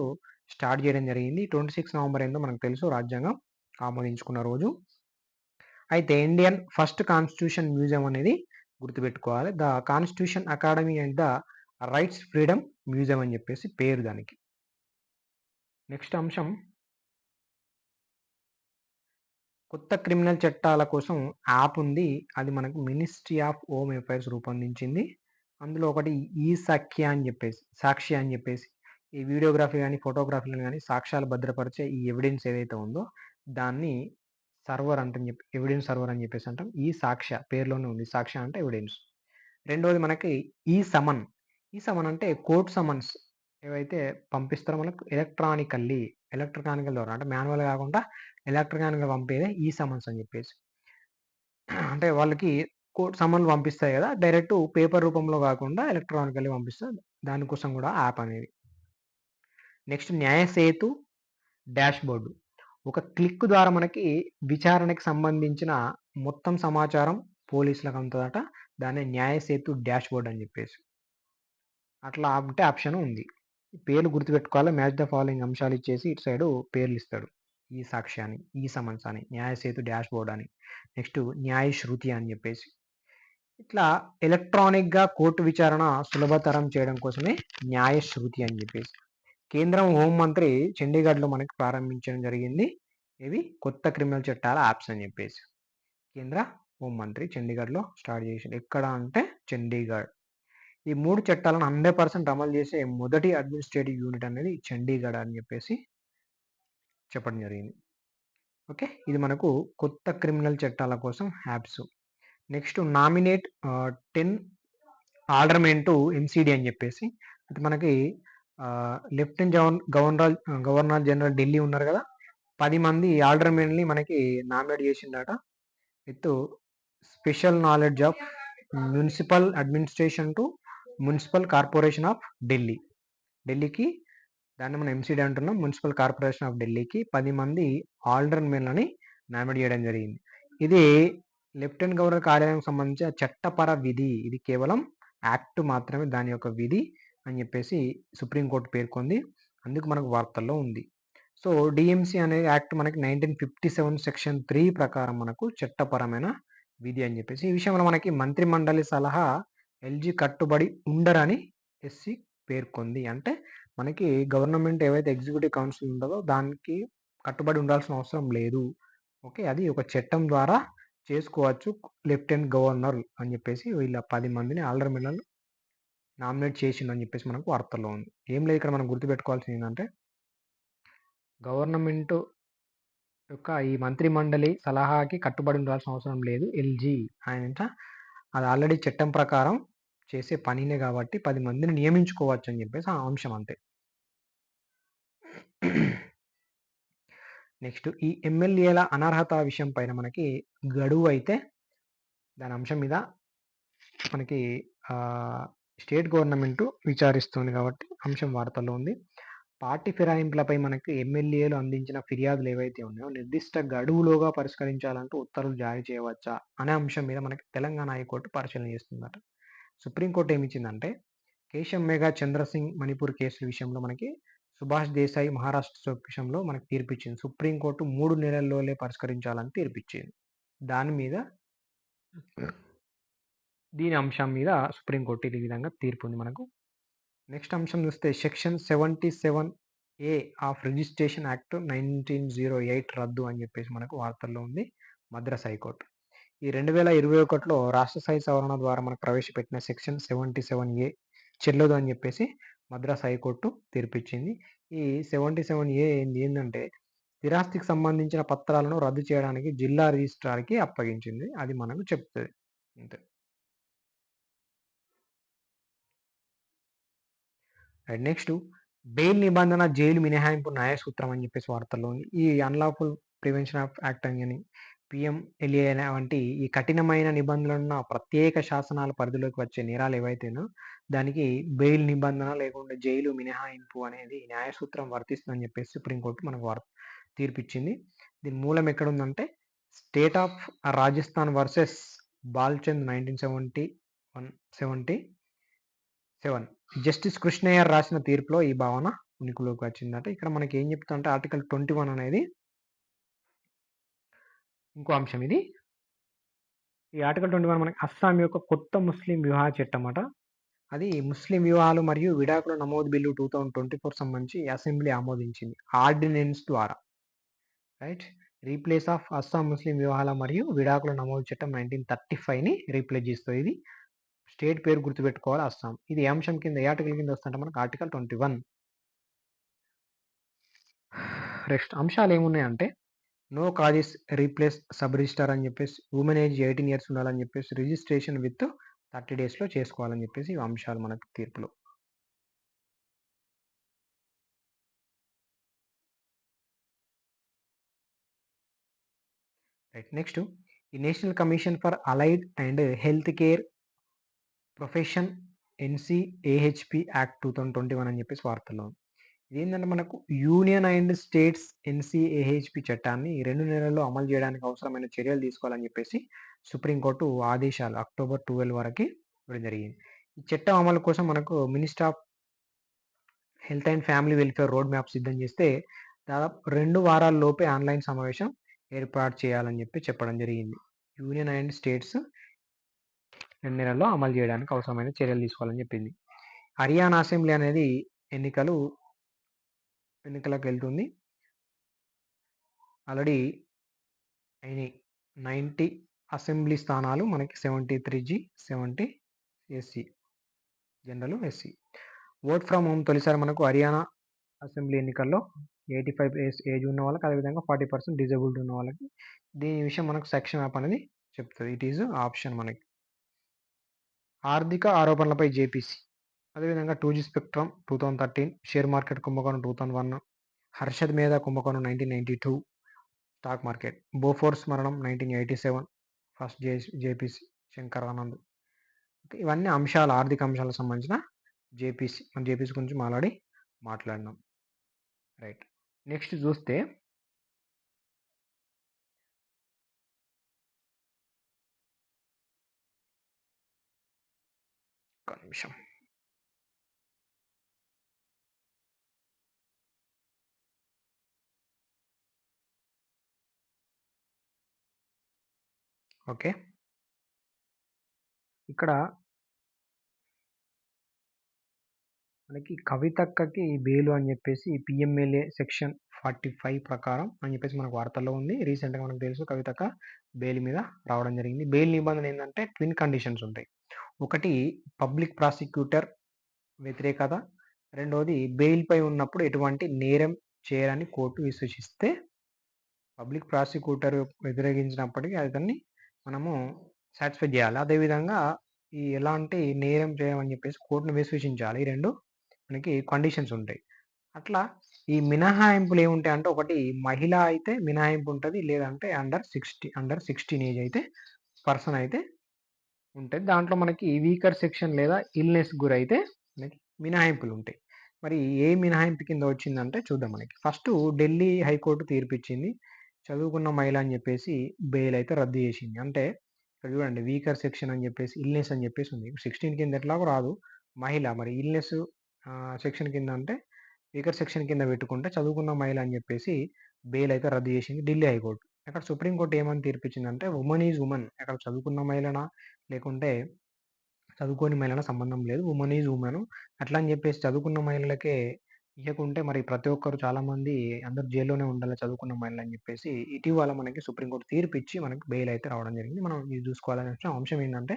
స్టార్ట్ చేయడం జరిగింది. 26 నవంబర్ ఏందో మనకు తెలుసు, రాజ్యాంగం ఆమోదించుకున్న రోజు. అయితే ఇండియన్ ఫస్ట్ కాన్స్టిట్యూషన్ మ్యూజియం అనేది గుర్తుపెట్టుకోవాలి. The constitution academy and the rights freedom museum అని చెప్పేసి పేరు దానికి. నెక్స్ట్ అంశం కొత్త క్రిమినల్ చట్టాల కోసం యాప్ ఉంది. అది మనకు మినిస్ట్రీ ఆఫ్ హోమ్ అఫైర్స్ రూపొందించింది. అందులో ఒకటి ఈ సాక్షి అని చెప్పేసి ఈ వీడియోగ్రఫీ కానీ ఫోటోగ్రఫీలను కానీ సాక్ష్యాలు భద్రపరిచే ఈ ఎవిడెన్స్ ఏదైతే ఉందో దాన్ని సర్వర్ అంటే ఎవిడెన్స్ సర్వర్ అని చెప్పేసి అంటాం. ఈ సాక్ష్య పేరులోనే ఉంది. సాక్ష్య అంటే ఎవిడెన్స్. రెండోది మనకి ఈ సమన్. ఈ సమన్ అంటే కోర్ట్ సమన్స్ ఏవైతే పంపిస్తారో మనకు ఎలక్ట్రానికల్ ద్వారా అంటే మాన్యువల్ కాకుండా ఎలక్ట్రానికల్ పంపేదే ఈ సమన్స్ అని చెప్పేసి. అంటే వాళ్ళకి కోర్ట్ సమన్లు పంపిస్తాయి కదా, డైరెక్ట్ పేపర్ రూపంలో కాకుండా ఎలక్ట్రానికల్లీ పంపిస్తారు. దానికోసం కూడా యాప్ అనేది. నెక్స్ట్ న్యాయ సేతు డాష్ బోర్డు. ఒక క్లిక్ ద్వారా మనకి విచారణకి సంబంధించిన మొత్తం సమాచారం పోలీసులకు అందుతుందట. దాన్ని న్యాయ సేతు డాష్ బోర్డ్ అని చెప్పేసి. అట్లా అంటే ఆప్షన్ ఉంది. పేర్లు గుర్తుపెట్టుకోవాలి. మ్యాచ్ ద ఫాలోయింగ్ అంశాలు ఇచ్చేసి ఇటు సైడ్ పేర్లు ఇస్తాడు. ఈ సాక్షి అని, ఈ సమన్స్ అని, న్యాయ సేతు డాష్ బోర్డ్ అని, నెక్స్ట్ న్యాయ శృతి అని చెప్పేసి. ఇట్లా ఎలక్ట్రానిక్గా కోర్టు విచారణ సులభతరం చేయడం కోసమే న్యాయ శృతి అని చెప్పేసి. కేంద్రం హోంమంత్రి చండీగఢ్లో మనకి ప్రారంభించడం జరిగింది. ఇవి కొత్త క్రిమినల్ చట్టాల యాప్స్ అని చెప్పేసి. కేంద్ర హోంమంత్రి చండీగఢ్లో స్టార్ట్ చేసింది. ఎక్కడ అంటే చండీగఢ్. ఈ 3 చట్టాలను 100% అమలు చేసే మొదటి అడ్మినిస్ట్రేటివ్ యూనిట్ అనేది చండీగఢ్ అని చెప్పేసి చెప్పడం జరిగింది. ఓకే, ఇది మనకు కొత్త క్రిమినల్ చట్టాల కోసం apps. Next nominate 10 aldermen to MCD అని చెప్పేసి. అది మనకి లెఫ్టినెంట్ గవర్నర్ జనరల్ ఢిల్లీ ఉన్నారు కదా, 10 మంది ఆల్డర్మెన్ని మనకి నామినేట్ చేసిండట. With special knowledge of municipal administration to municipal corporation of Delhi. ఢిల్లీకి దాన్ని మనం ఎంసీడీ అంటున్నాం. మున్సిపల్ కార్పొరేషన్ ఆఫ్ ఢిల్లీకి 10 మంది ఆల్డర్మెన్లని నామినేట్ చేయడం జరిగింది. ఇది లెఫ్టినెంట్ గవర్నర్ కార్యాలయం సంబంధించిన చట్టపర విధి. ఇది కేవలం యాక్ట్ మాత్రమే, దాని యొక్క విధి అని చెప్పేసి సుప్రీంకోర్టు పేర్కొంది. అందుకు మనకు వార్తల్లో ఉంది. సో డిఎంసి అనే యాక్ట్ మనకి 1957 సెక్షన్ 3 ప్రకారం మనకు చట్టపరమైన విధి అని చెప్పేసి. ఈ విషయంలో మనకి మంత్రి మండలి సలహా ఎల్జీ కట్టుబడి ఉండరని ఎస్సీ పేర్కొంది. అంటే మనకి గవర్నమెంట్ ఏవైతే ఎగ్జిక్యూటివ్ కౌన్సిల్ ఉంటుందో దానికి కట్టుబడి ఉండాల్సిన అవసరం లేదు. ఓకే, అది ఒక చట్టం ద్వారా చేసుకోవచ్చు లెఫ్టినెంట్ గవర్నర్ అని చెప్పేసి. వీళ్ళ 10 మందిని ఆల్డర్మెన్లను నామినేట్ చేసిందని చెప్పేసి మనకు వార్తల్లో ఉంది. ఏం లేదు, ఇక్కడ మనం గుర్తుపెట్టుకోవాల్సింది ఏంటంటే గవర్నమెంట్ యొక్క ఈ మంత్రి మండలి సలహాకి కట్టుబడి ఉండాల్సిన అవసరం లేదు. ఎల్జీ ఆయన అది ఆల్రెడీ చట్టం ప్రకారం చేసే పనినే కాబట్టి 10 మందిని నియమించుకోవచ్చు అని చెప్పేసి ఆ అంశం అంతే. నెక్స్ట్ ఈ ఎమ్మెల్యేల అనర్హత విషయం పైన మనకి గడువు అయితే దాని అంశం మీద మనకి స్టేట్ గవర్నమెంట్ విచారిస్తుంది కాబట్టి అంశం వార్తల్లో ఉంది. పార్టీ ఫిరాయింపులపై మనకి ఎమ్మెల్యేలు అందించిన ఫిర్యాదులు ఏవైతే ఉన్నాయో నిర్దిష్ట గడువులోగా పరిష్కరించాలంటూ ఉత్తర్వులు జారీ చేయవచ్చా అనే అంశం మీద మనకి తెలంగాణ హైకోర్టు పరిశీలన చేస్తుందట. సుప్రీంకోర్టు ఏమిచ్చిందంటే కేశవ్ మేఘా చంద్రసింగ్ మణిపూర్ కేసుల విషయంలో మనకి సుభాష్ దేశాయ్ మహారాష్ట్ర విషయంలో మనకి తీర్పిచ్చింది. సుప్రీంకోర్టు 3 నెలల్లోనే పరిష్కరించాలని తీర్పిచ్చింది. దాని మీద దీని అంశం మీద సుప్రీంకోర్టు ఈ విధంగా తీర్పు ఉంది మనకు. నెక్స్ట్ అంశం చూస్తే section 77 A of registration act 1908 రద్దు అని చెప్పేసి మనకు వార్తల్లో ఉంది మద్రాస్ హైకోర్టు. ఈ 2021లో రాష్ట్ర స్థాయి సవరణ ద్వారా మనకు ప్రవేశపెట్టిన సెక్షన్ 77A చెల్లదు అని చెప్పేసి మద్రాస్ హైకోర్టు తీర్పిచ్చింది. ఈ 77A ఏందంటే స్థిరాస్తికి సంబంధించిన పత్రాలను రద్దు చేయడానికి జిల్లా రిజిస్ట్రార్‌కి అప్పగించింది. అది మనకు చెప్తది. అంతే. రైట్. నెక్స్ట్ బెయిల్ నిబంధన జైలు మినహాయింపు న్యాయ సూత్రం అని చెప్పేసి వార్తల్లో ఉంది. ఈ అన్‌లాఫుల్ ప్రివెన్షన్ ఆఫ్ యాక్ట్ అని పీఎంఎల్ఏ వంటి ఈ కఠినమైన నిబంధనలున్న ప్రత్యేక శాసనాల పరిధిలోకి వచ్చే నేరాలు ఏవైతేనో దానికి బెయిల్ నిబంధన లేకుంటే జైలు మినహాయింపు అనేది న్యాయ సూత్రం వర్తిస్తుందని చెప్పేసి సుప్రీంకోర్టు మనకు తీర్పిచ్చింది. దీని మూలం ఎక్కడుందంటే state of Rajasthan versus Balchand 1977 justice Krishna Iyer రాసిన తీర్పులో ఈ భావన ఉనికిలోకి వచ్చిందట. ఇక్కడ మనకి ఏం చెప్తుందంటే ఆర్టికల్ 21 అనేది ఇంకో అంశం ఇది. ఈ ఆర్టికల్ 21 మనకి అస్సాం యొక్క కొత్త ముస్లిం వివాహ చట్టం అట. అది ముస్లిం వివాహాలు మరియు విడాకుల నమోదు బిల్లు 2024 సంబంధించి అసెంబ్లీ ఆమోదించింది ఆర్డినెన్స్ ద్వారా. రైట్. రీప్లేస్ ఆఫ్ అస్సాం ముస్లిం వివాహాల మరియు విడాకుల నమోదు చట్టం 1935ని రీప్లేస్ చేస్తుంది. ఇది స్టేట్ పేరు గుర్తుపెట్టుకోవాలి అస్సాం. ఇది ఏ అంశం కింద ఏ ఆర్టికల్ కింద వస్తుంటే మనకు ఆర్టికల్ 21. నెక్స్ట్ అంశాలు ఏమున్నాయంటే no causes replace sub registrar అని చెప్పేసి ఉమెన్ ఏజ్ 18 ఇయర్స్ ఉండాలని చెప్పేసి రిజిస్ట్రేషన్ విత్ 30 డేస్లో చేసుకోవాలని చెప్పేసి ఈ అంశాలు మనకు తీర్పులో. రైట్. నెక్స్ట్ ఈ national commission for allied and health care profession NCAHP act 2021 అని చెప్పేసి వార్తల్లో ఉంది. ఇదేంటంటే మనకు యూనియన్ అండ్ స్టేట్స్ ఎన్సిఏహెచ్పి చట్టాన్ని 2 నెలల్లో అమలు చేయడానికి అవసరమైన చర్యలు తీసుకోవాలని చెప్పేసి సుప్రీంకోర్టు ఆదేశాలు అక్టోబర్ 12 వరకు ఇవ్వడం జరిగింది. ఈ చట్టం అమలు కోసం మనకు minister of health and family welfare road map సిద్ధం చేస్తే దాదాపు 2 వారాల లోపే ఆన్లైన్ సమావేశం ఏర్పాటు చేయాలని చెప్పడం జరిగింది. యూనియన్ అండ్ స్టేట్స్ 2 నెలల్లో అమలు చేయడానికి అవసరమైన చర్యలు తీసుకోవాలని చెప్పింది. హర్యానా అసెంబ్లీ అనేది ఎన్నికలకు వెళ్తుంది. ఆల్రెడీ అయినాయి 90 అసెంబ్లీ స్థానాలు మనకి 73G 70 SC general SC. Vote from home తొలిసారి మనకు హర్యానా అసెంబ్లీ ఎన్నికల్లో 85 ఏజ్ ఉన్న వాళ్ళకి అదేవిధంగా 40% డిజేబుల్డ్ ఉన్న వాళ్ళకి దీని విషయం మనకు సెక్షన్ యాప్ అనేది చెప్తుంది. ఇట్ ఈజ్ ఆప్షన్ మనకి. ఆర్థిక ఆరోపణలపై జేపీసీ అదేవిధంగా 2G స్పెక్ట్రమ్ 2013 షేర్ మార్కెట్ కుంభకోణం 2001 హర్షద్ మేధా కుంభకోణం 1992 స్టాక్ మార్కెట్ బోఫోర్స్ మరణం 1987 ఫస్ట్ జేపీసీ శంకర్ ఆనంద్. ఇవన్నీ అంశాలు ఆర్థిక అంశాలకు సంబంధించిన జేపీసీ. మన జేపీసీ గురించి ఆల్రెడీ మాట్లాడినాం. రైట్. నెక్స్ట్ చూస్తే ఒక నిమిషం. ఓకే. ఇక్కడ మనకి కవితక్కకి బెయిల్ అని చెప్పేసి పిఎంఎల్ఏ సెక్షన్ 45 ప్రకారం అని చెప్పేసి మనకు వార్తల్లో ఉంది. రీసెంట్గా మనకు తెలుసు కవితక్క బెయిల్ మీద రావడం జరిగింది. బెయిల్ నిబంధన ఏంటంటే ట్విన్ కండిషన్స్ ఉంటాయి. ఒకటి పబ్లిక్ ప్రాసిక్యూటర్ వ్యతిరేకత, రెండోది బెయిల్ పై ఉన్నప్పుడు ఎటువంటి నేరం చేయరని కోర్టు విశ్వసిస్తే పబ్లిక్ ప్రాసిక్యూటర్ వ్యతిరేకించినప్పటికీ అతన్ని మనము సాటిస్ఫై చేయాలి. అదేవిధంగా ఈ ఎలాంటి నేరం చేయమని చెప్పేసి కోర్టును విశ్వసించాలి. ఈ రెండు మనకి కండిషన్స్ ఉంటాయి. అట్లా ఈ మినహాయింపులు ఏముంటాయి అంటే ఒకటి మహిళ అయితే మినహాయింపు ఉంటుంది, లేదంటే అండర్ 16 ఏజ్ అయితే పర్సన్ అయితే ఉంటుంది. దాంట్లో మనకి వీకర్ సెక్షన్ లేదా ఇల్నెస్ గురైతే మనకి మినహాయింపులు ఉంటాయి. మరి ఏ మినహాయింపు కింద వచ్చిందంటే చూద్దాం. మనకి ఫస్ట్ ఢిల్లీ హైకోర్టు తీర్పిచ్చింది. చదువుకున్న మహిళ అని చెప్పేసి బెయిల్ అయితే రద్దు చేసింది. అంటే ఇక్కడ చూడండి వీకర్ సెక్షన్ అని చెప్పేసి ఇల్నెస్ అని చెప్పేసి ఉంది. 16 కింద ఎట్లాగో రాదు మహిళ. మరి ఇల్నెస్ సెక్షన్ కింద అంటే వీకర్ సెక్షన్ కింద పెట్టుకుంటే చదువుకున్న మహిళ అని చెప్పేసి బెయిల్ అయితే రద్దు చేసింది ఢిల్లీ హైకోర్టు. అక్కడ సుప్రీంకోర్టు ఏమని తీర్పిచ్చిందంటే ఉమెన్ ఈజ్ ఉమెన్. అక్కడ చదువుకున్న మహిళనా లేకుంటే చదువుకోని మహిళన సంబంధం లేదు. Women is women. అట్లా అని చెప్పేసి చదువుకున్న మహిళలకే ఇయ్యకుంటే మరి ప్రతి ఒక్కరు చాలామంది అందరూ జైల్లోనే ఉండాలి చదువుకున్న అమ్మాయిలని జెప్పేసి ఇటీవల మనకి సుప్రీంకోర్టు తీర్పిచ్చి మనకు బెయిల్ అయితే రావడం జరిగింది. మనం ఇది జూసుకోవాల్సిన అంశం ఏందంటే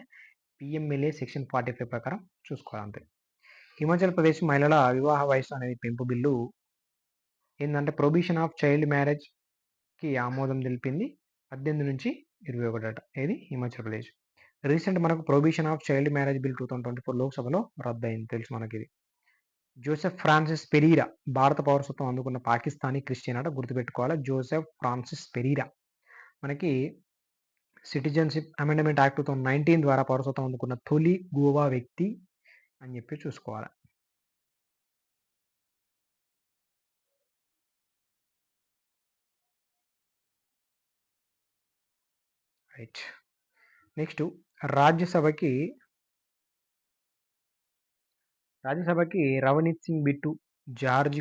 పీఎంఎల్ఏ సెక్షన్ 45 ప్రకారం చూసుకోవాలంతే. హిమాచల్ ప్రదేశ్ మహిళల వివాహ వయస్సు అనేది పెంపు బిల్లు ఏందంటే ప్రొహిబిషన్ ఆఫ్ చైల్డ్ మ్యారేజ్‌కి ఆమోదం తెలిపింది. 18-21 అట. ఏది హిమాచల్ ప్రదేశ్. రీసెంట్ మనకు prohibition of child marriage bill 2024 లోక్‌సభలో రద్దయింది. తెలుసు మనకిది. జోసెఫ్ ఫ్రాన్సిస్ పెరీరా భారత పౌరసత్వం అందుకున్న పాకిస్తానీ క్రిస్టియన్ అట గుర్తుపెట్టుకోవాలి. జోసెఫ్ ఫ్రాన్సిస్ పెరీరా. మనకి సిటిజన్‌షిప్ అమెండ్మెంట్ యాక్ట్ 2019 ద్వారా పౌరసత్వం అందుకున్న తొలి గోవా వ్యక్తి అని చెప్పి చూసుకోవాలి. రైట్. నెక్స్ట్ రాజ్యసభకి రాజ్యసభకి రవనీత్ సింగ్ బిట్టు, జార్జ్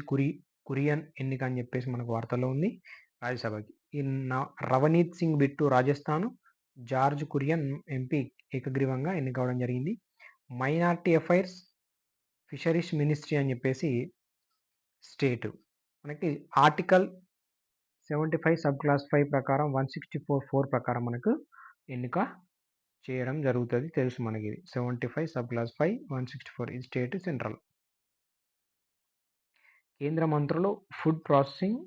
కురియన్ ఎన్నిక అని చెప్పేసి మనకు వార్తల్లో ఉంది రాజ్యసభకి. ఈ రవనీత్ సింగ్ బిట్టు రాజస్థాన్, జార్జ్ కురియన్ ఎంపీ ఏకగ్రీవంగా ఎన్నికవడం జరిగింది. మైనారిటీ అఫైర్స్, ఫిషరీస్ మినిస్ట్రీ అని చెప్పేసి స్టేట్. మనకి ఆర్టికల్ 75 సబ్ క్లాస్ 5 ప్రకారం 164(4) ప్రకారం మనకు ఎన్నిక చేయడం జరుగుతుంది. తెలుసు మనకి ఇది. 75 సబ్ క్లాస్ 5 164 ఇది స్టేట్, సెంట్రల్. కేంద్ర మంత్రులు food processing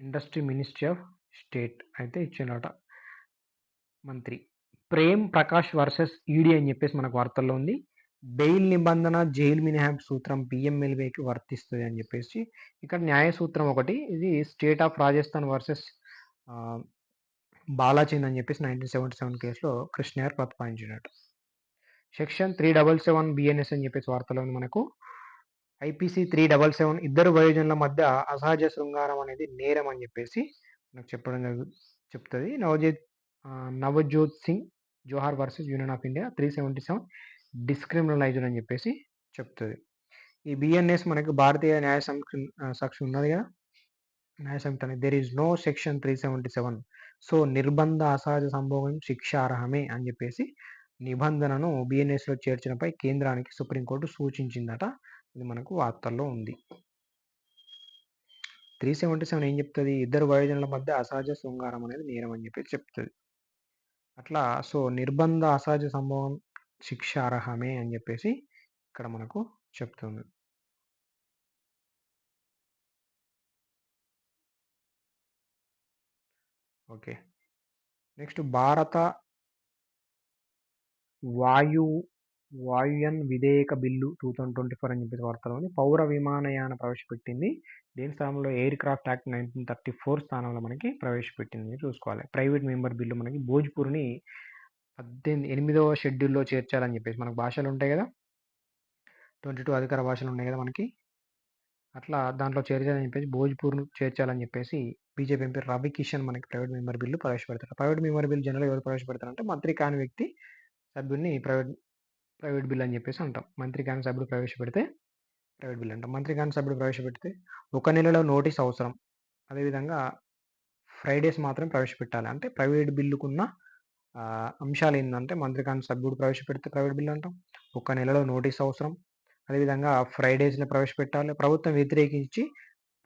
industry ministry of state అయితే ఇచ్చినట మంత్రి. ప్రేమ్ ప్రకాష్ వర్సెస్ ఈడీ అని చెప్పేసి మనకు వార్తల్లో ఉంది. బెయిల్ నిబంధన జైలు మినహాయింపు సూత్రం పీఎంఎల్ఏకి వర్తిస్తుంది అని చెప్పేసి ఇక్కడ న్యాయ సూత్రం ఒకటి. ఇది స్టేట్ ఆఫ్ రాజస్థాన్ వర్సెస్ బాలాచంద్ అని చెప్పేసి 1977 కేసులో కృష్ణ గారు ప్రతిపాదించినట్టు. సెక్షన్ 377 బిఎన్ఎస్ అని చెప్పేసి వార్తలో ఉంది మనకు. ఐపీసీ 377 ఇద్దరు వయోజనుల మధ్య అసహజ శృంగారం అనేది నేరం అని చెప్పేసి నాకు చెప్తుంది. నవజోత్ సింగ్ జోహార్ వర్సెస్ యూనియన్ ఆఫ్ ఇండియా 377 డిస్క్రిమినలైజ్డ్ అని చెప్పేసి చెప్తుంది. ఈ బిఎన్ఎస్ మనకు భారతీయ న్యాయ సంస్థ ఉన్నది కదా, న్యాయ సంహిత అనేది there is no section 377 so నిర్బంధ అసహజ సంభోగం శిక్షార్హమే అని చెప్పేసి నిబంధనను బిఎన్ఎస్లో చేర్చినపై కేంద్రానికి సుప్రీంకోర్టు సూచించిందట. ఇది మనకు వార్తల్లో ఉంది. 377 ఏం చెప్తుంది? ఇద్దరు వయోజనుల మధ్య అసహజ శృంగారం అనేది నేరం అని చెప్పేసి చెప్తుంది. అట్లా సో నిర్బంధ అసహజ సంభవం శిక్షార్హమే అని చెప్పేసి ఇక్కడ మనకు చెప్తుంది. ఓకే. నెక్స్ట్ భారత వాయుయాన్ విధేయక బిల్లు 2024 అని చెప్పేసి వార్తలో ఉంది. పౌర విమానయాన ప్రవేశపెట్టింది. దేని స్థానంలో ఎయిర్ క్రాఫ్ట్ యాక్ట్ 1934 స్థానంలో మనకి ప్రవేశపెట్టింది చూసుకోవాలి. ప్రైవేట్ మెంబర్ బిల్లు మనకి భోజ్పూర్ని 8వ షెడ్యూల్లో చేర్చాలని చెప్పేసి మనకు భాషలు ఉంటాయి కదా, 22 అధికార భాషలు ఉన్నాయి కదా మనకి. అట్లా దాంట్లో చేర్చాలని చెప్పేసి భోజ్పూర్ను చేర్చాలని చెప్పేసి బీజేపీ ఎంపీ రవి కిషన్ మనకి ప్రైవేట్ మెంబర్ బిల్లు ప్రవేశపెడతారు. ప్రైవేట్ మెంబర్ బిల్ జనరల్ ఎవరు ప్రవేశపెడతారంటే మంత్రి కాని వ్యక్తి సభ్యుడిని ప్రైవేట్ బిల్ అని చెప్పేసి అంటాం. మంత్రి కాని సభ్యుడు ప్రవేశపెడితే ప్రైవేట్ బిల్ అంటాం. మంత్రి కాని సభ్యుడు ప్రవేశపెడితే 1 నెలలో నోటీస్ అవసరం. అదేవిధంగా ఫ్రైడేస్ మాత్రం ప్రవేశపెట్టాలి. అంటే ప్రైవేట్ బిల్లుకున్న అంశాలు ఏంటంటే మంత్రి కాని సభ్యుడు ప్రవేశపెడితే ప్రైవేట్ బిల్ అంటాం. 1 నెలలో నోటీస్ అవసరం. అదేవిధంగా ఫ్రైడేస్లో ప్రవేశపెట్టాలి. ప్రభుత్వం వ్యతిరేకించి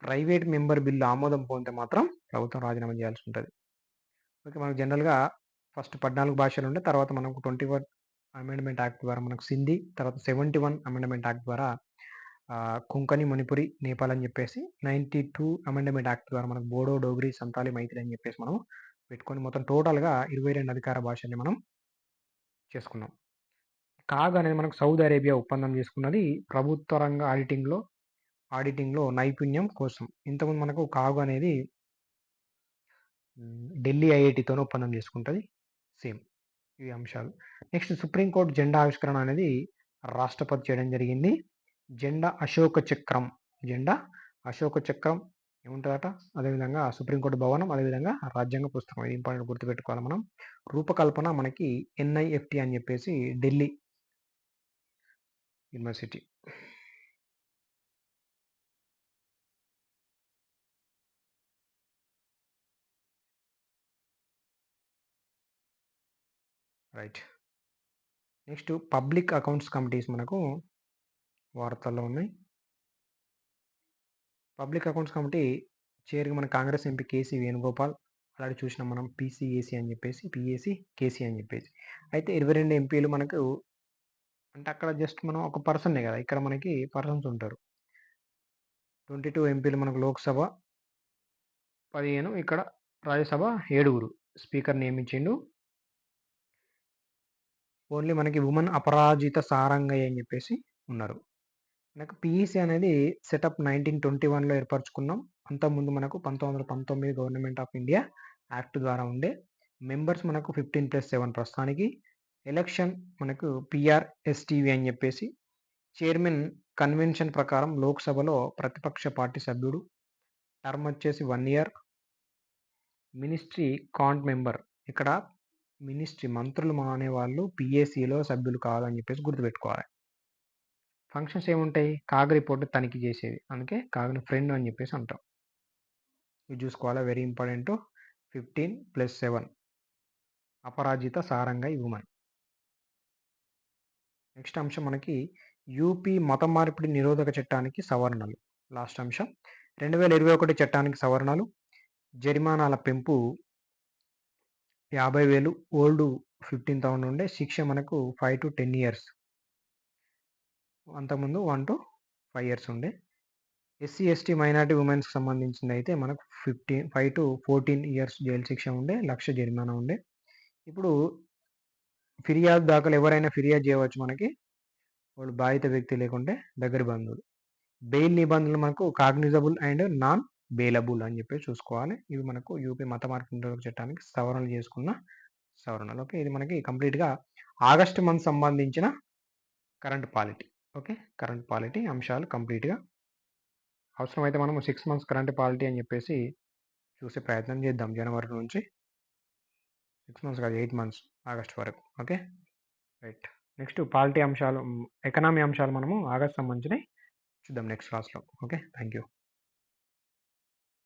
ప్రైవేట్ మెంబర్ బిల్లు ఆమోదం పొందితే మాత్రం ప్రభుత్వం రాజీనామా చేయాల్సి ఉంటుంది. ఓకే. మనకు జనరల్గా ఫస్ట్ 14 భాషలు ఉండే, తర్వాత మనకు 21 అమెండ్మెంట్ యాక్ట్ ద్వారా మనకు సింధీ, తర్వాత 71 అమెండ్మెంట్ యాక్ట్ ద్వారా కొంకణి, మణిపురి, నేపాల్ అని చెప్పేసి 92 అమెండ్మెంట్ యాక్ట్ ద్వారా మనకు బోడో, డోగ్రీ, సంతాలి, మైథిలి అని చెప్పేసి మనం పెట్టుకొని మొత్తం టోటల్గా 22 అధికార భాషల్ని మనం చేసుకున్నాం. కాగ్ అనేది మనకు సౌదీ అరేబియా ఒప్పందం చేసుకున్నది ప్రభుత్వ రంగ ఆడిటింగ్లో నైపుణ్యం కోసం. ఇంతకుముందు మనకు కాగ్ అనేది ఢిల్లీ ఐఐటితోనే ఒప్పందం చేసుకుంటుంది. సేమ్ ఇవి అంశాలు. నెక్స్ట్ సుప్రీంకోర్టు జెండా ఆవిష్కరణ అనేది రాష్ట్రపతి చేయడం జరిగింది. జెండా అశోక చక్రం ఏముంటుందట, అదేవిధంగా సుప్రీంకోర్టు భవనం, అదేవిధంగా రాజ్యాంగ పుస్తకం. ఇది ఇంపార్టెంట్ గుర్తుపెట్టుకోవాలి మనం. రూపకల్పన మనకి ఎన్ఐఎఫ్టి అని చెప్పేసి Delhi university. Right. Next public accounts committees మనకు వార్తల్లో ఉన్నాయి. పబ్లిక్ అకౌంట్స్ కమిటీ చైర్‌గా మన Congress MP KC Venugopal. Already చూసినాం మనం పీసీఏసీ అని చెప్పేసి, పీఏసీ, కేసీ అని చెప్పేసి. అయితే 22 ఎంపీలు మనకు అంటే అక్కడ జస్ట్ మనం ఒక పర్సనే కదా! ఇక్కడ మనకి పర్సన్స్ ఉంటారు. 22 ఎంపీలు మనకు లోక్‌సభ, 15 ఇక్కడ రాజ్యసభ 7 స్పీకర్ నియమించిండు. ఓన్లీ మనకి వుమెన్ అపరాజిత సారంగయ్య అని చెప్పేసి ఉన్నారు. మనకు పీఈసీ అనేది సెటప్ 1921లో ఏర్పరచుకున్నాం. అంతకుముందు మనకు 1919 గవర్నమెంట్ ఆఫ్ ఇండియా యాక్ట్ ద్వారా ఉండే. మెంబర్స్ మనకు 15+7 ప్రస్తుతానికి. ఎలక్షన్ మనకు పీఆర్ఎస్టీవీ అని చెప్పేసి. చైర్మన్ కన్వెన్షన్ ప్రకారం లోక్సభలో ప్రతిపక్ష పార్టీ సభ్యుడు. టర్మ్ వచ్చేసి 1 ఇయర్. Ministry can't member. ఇక్కడ మినిస్ట్రీ మంత్రులు అనేవాళ్ళు పీఏసీలో సభ్యులు కాదని చెప్పేసి గుర్తుపెట్టుకోవాలి. ఫంక్షన్స్ ఏముంటాయి? కాగ్ రిపోర్ట్ తనిఖీ చేసేది. అందుకే కాగ్‌ని ఫ్రెండ్ అని చెప్పేసి అంటాం. ఇది చూసుకోవాలా, వెరీ ఇంపార్టెంట్. 15+7 అపరాజిత సారంగై వుమెన్. నెక్స్ట్ అంశం మనకి యూపీ మత మార్పిడి నిరోధక చట్టానికి సవరణలు. లాస్ట్ అంశం. 2021 చట్టానికి సవరణలు. జరిమానాల పెంపు 50,000, ఓల్డ్ 15,000 ఉండే. శిక్ష మనకు 5 to 10 ఇయర్స్. అంతకుముందు 1 to 5 ఇయర్స్ ఉండే. ఎస్సీ, ఎస్టీ, మైనారిటీ ఉమెన్స్‌కి సంబంధించింది అయితే మనకు 5 to 14 ఇయర్స్ జైలు శిక్ష ఉండే. 1,00,000 జరిమానా ఉండే. ఇప్పుడు ఫిర్యాదు దాఖలు ఎవరైనా ఫిర్యాదు చేయవచ్చు మనకి. వాళ్ళు బాధిత వ్యక్తి లేకుంటే దగ్గరి బంధువులు. బెయిల్ నిబంధనలు మనకు కాగ్నిజబుల్ అండ్ నాన్ బెయిలబుల్ అని చెప్పి చూసుకోవాలి. ఇవి మనకు యూపీ మత మార్పిడి నిరోధక చట్టానికి సవరణలు చేసుకున్న సవరణలు. ఓకే. ఇది మనకి కంప్లీట్‌గా ఆగస్టు మంత్ సంబంధించిన current polity. Okay. Current polity అంశాలు కంప్లీట్‌గా. అవసరమైతే మనము 6 మంత్స్ కరెంట్ పాలిటీ అని చెప్పేసి చూసే ప్రయత్నం చేద్దాం. జనవరి నుంచి 6 మంత్స్ కాదు, 8 మంత్స్ ఆగస్ట్ వరకు. ఓకే. రైట్. నెక్స్ట్ పాలిటీ అంశాలు, ఎకనామీ అంశాలు మనము ఆగస్ట్ సంబంధించినవి చూద్దాం నెక్స్ట్ క్లాస్‌లో. ఓకే. Thank you.